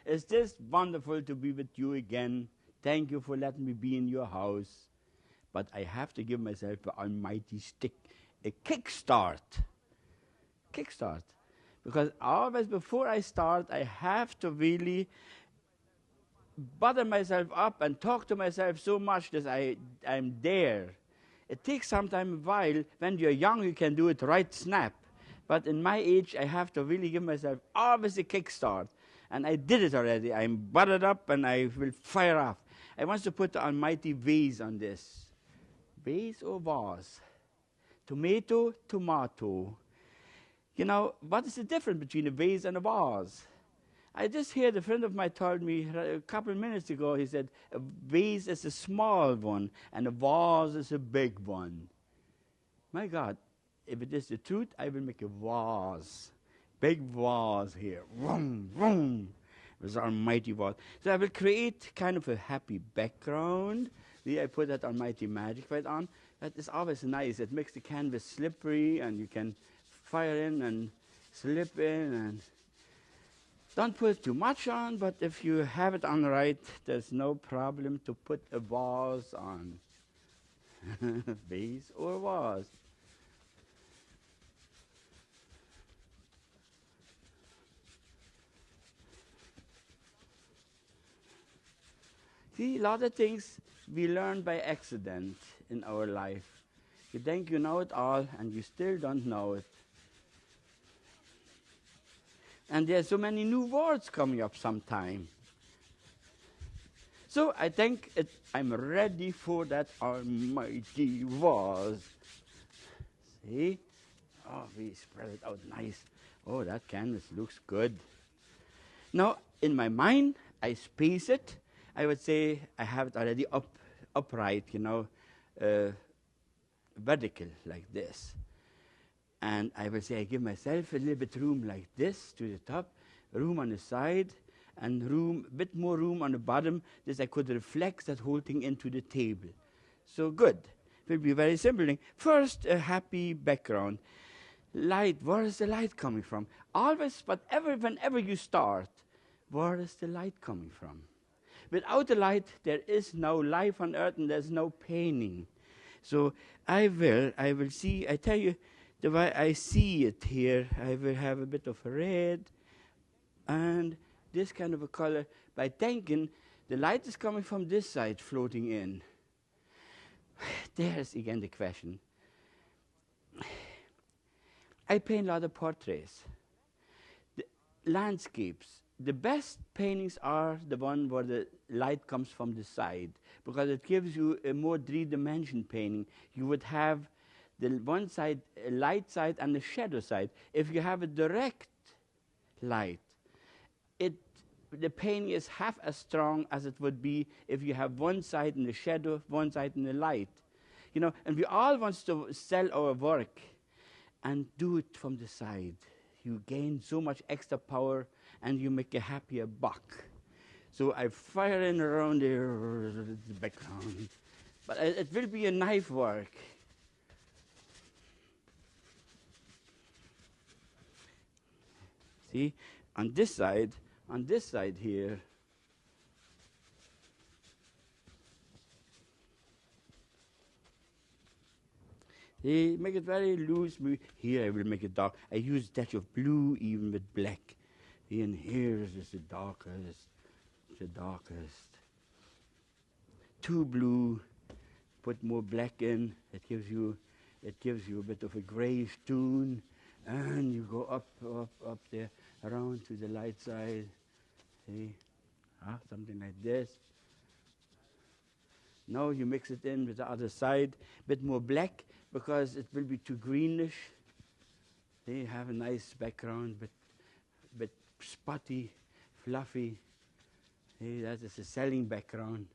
It's just wonderful to be with you again. Thank you for letting me be in your house. But I have to give myself an almighty stick, a kickstart. Kickstart. Because always before I start, I have to really bother myself up and talk to myself so much that I'm there. It takes sometimes a while. When you're young, you can do it right snap. But in my age, I have to really give myself always a kickstart. And I did it already. I'm buttered up and I will fire off. I want to put the almighty vase on this. Vase or vase? Tomato, tomato. You know, what is the difference between a vase and a vase? I just heard a friend of mine told me a couple of minutes ago, he said, a vase is a small one and a vase is a big one. My God, if it is the truth, I will make a vase. Big vase here. Vroom, vroom. It was an almighty vase. So I will create kind of a happy background. See, I put that almighty magic right on. That is always nice. It makes the canvas slippery and you can fire in and slip in and don't put too much on, but if you have it on right, there's no problem to put a vase on. Vase or vase. See, a lot of things we learn by accident in our life. You think you know it all, and you still don't know it. And there are so many new words coming up sometime. So I think I'm ready for that almighty vase. See? Oh, we spread it out nice. Oh, that canvas looks good. Now, in my mind, I space it. I would say I have it already upright, vertical like this. And I will say I give myself a little bit room like this to the top, room on the side, and bit more room on the bottom, that I could reflect that whole thing into the table. So good. It will be very simple thing. First, a happy background. Light, where is the light coming from? Always, whenever you start, where is the light coming from? Without the light, there is no life on earth and there's no painting. So I will see, I tell you, the way I see it here, I will have a bit of red and this kind of a color. By thinking, the light is coming from this side, floating in. There's again the question. I paint a lot of portraits. The landscapes. The best paintings are the one where the light comes from the side, because it gives you a more three-dimension painting. You would have the one side, a light side, and a shadow side. If you have a direct light, the painting is half as strong as it would be if you have one side in the shadow, one side in the light. And we all want to sell our work and do it from the side. You gain so much extra power and you make a happier buck. So I fire in around the background. But it will be a knife work. See, on this side here, see, make it very loose. Here I will make it dark. I use a touch of blue even with black. See, and here is the darkest. Too blue, put more black in. It gives you a bit of a grayish tone. And you go up there, around to the light side. See? Something like this. Now you mix it in with the other side, a bit more black, because it will be too greenish. See, have a nice background, but spotty, fluffy. See, that is a selling background.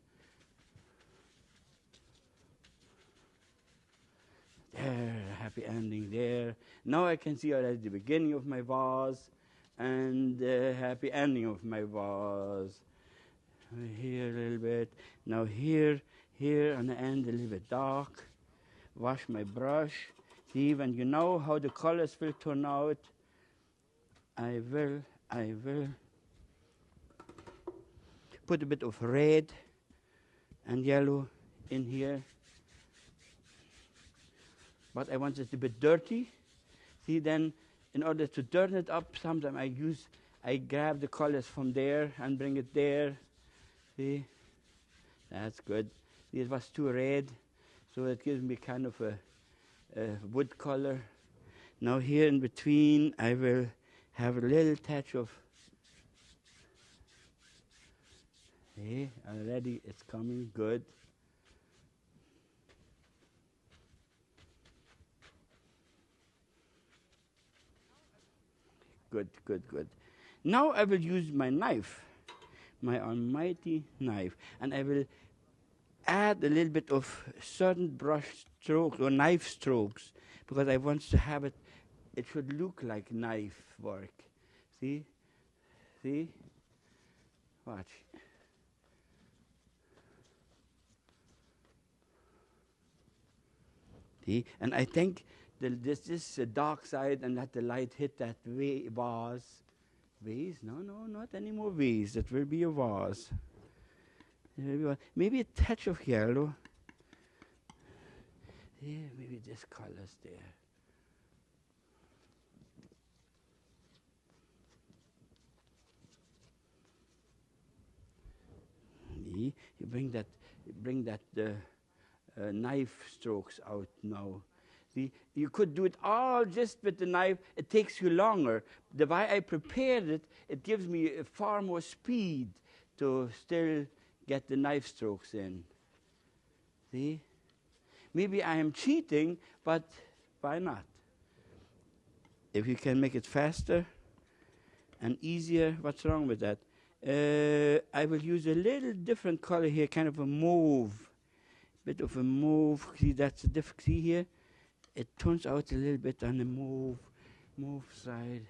There, happy ending there. Now I can see already the beginning of my vase and the happy ending of my vase. Here a little bit. Now here on the end a little bit dark. Wash my brush. See, when you know how the colors will turn out, I will put a bit of red and yellow in here. But I want it a bit dirty. See, then in order to turn it up, sometimes I grab the colors from there and bring it there. See, that's good. See, it was too red, so it gives me kind of a wood color. Now here in between, I will have a little touch of. See, already it's coming good. Good, good, good. Now I will use my knife, my almighty knife, and I will add a little bit of certain brush strokes or knife strokes because I want to have it, it should look like knife work. See? See? Watch. See? And I think this is the dark side and let the light hit that vase. Vase? No, no, not any more vase. That will be a vase. Maybe a touch of yellow. Yeah, maybe this color's there. See? You bring that knife strokes out now. See, you could do it all just with the knife. It takes you longer. The way I prepared it, it gives me far more speed to still get the knife strokes in. See? Maybe I am cheating, but why not? If you can make it faster and easier, what's wrong with that? I will use a little different color here, kind of a mauve. Bit of a mauve. See, that's the difference. See here? It turns out a little bit on the mauve side.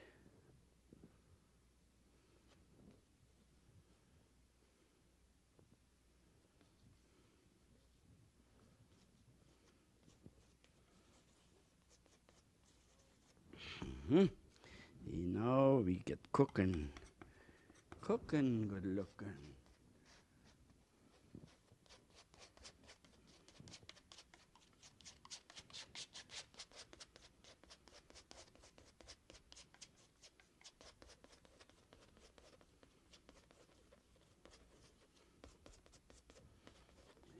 See, now we get cooking. Cooking, good looking.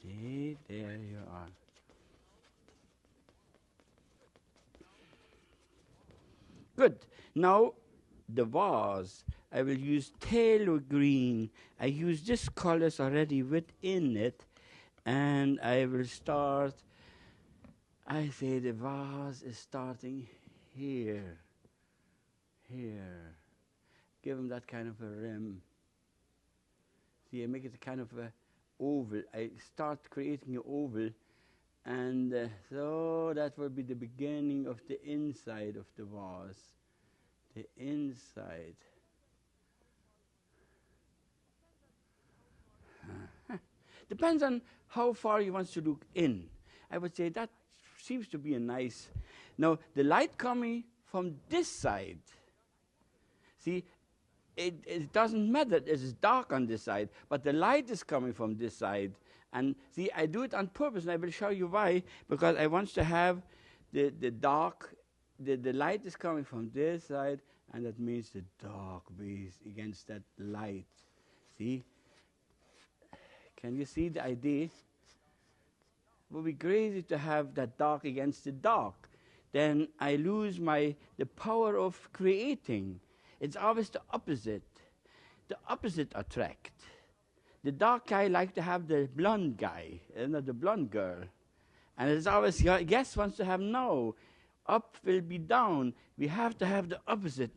See, there you are. Good. Now, the vase, I will use phthalo green. I use this colors already within it, and I will start. I say the vase is starting here. Here. Give him that kind of a rim. See, I make it a kind of a oval. I start creating an oval, and so that will be the beginning of the inside of the vase. The inside. Depends on how far you want to look in. I would say that seems to be a nice. Now, the light coming from this side. See, it doesn't matter. It is dark on this side, but the light is coming from this side. And see, I do it on purpose, and I will show you why. Because I want to have the dark. The light is coming from this side, and that means the dark base against that light. See? Can you see the idea? It would be crazy to have that dark against the dark. Then I lose the power of creating. It's always the opposite. The opposite attract. The dark guy likes to have the blonde guy, not the blonde girl. And it's always, yes wants to have no. Up will be down. We have to have the opposite.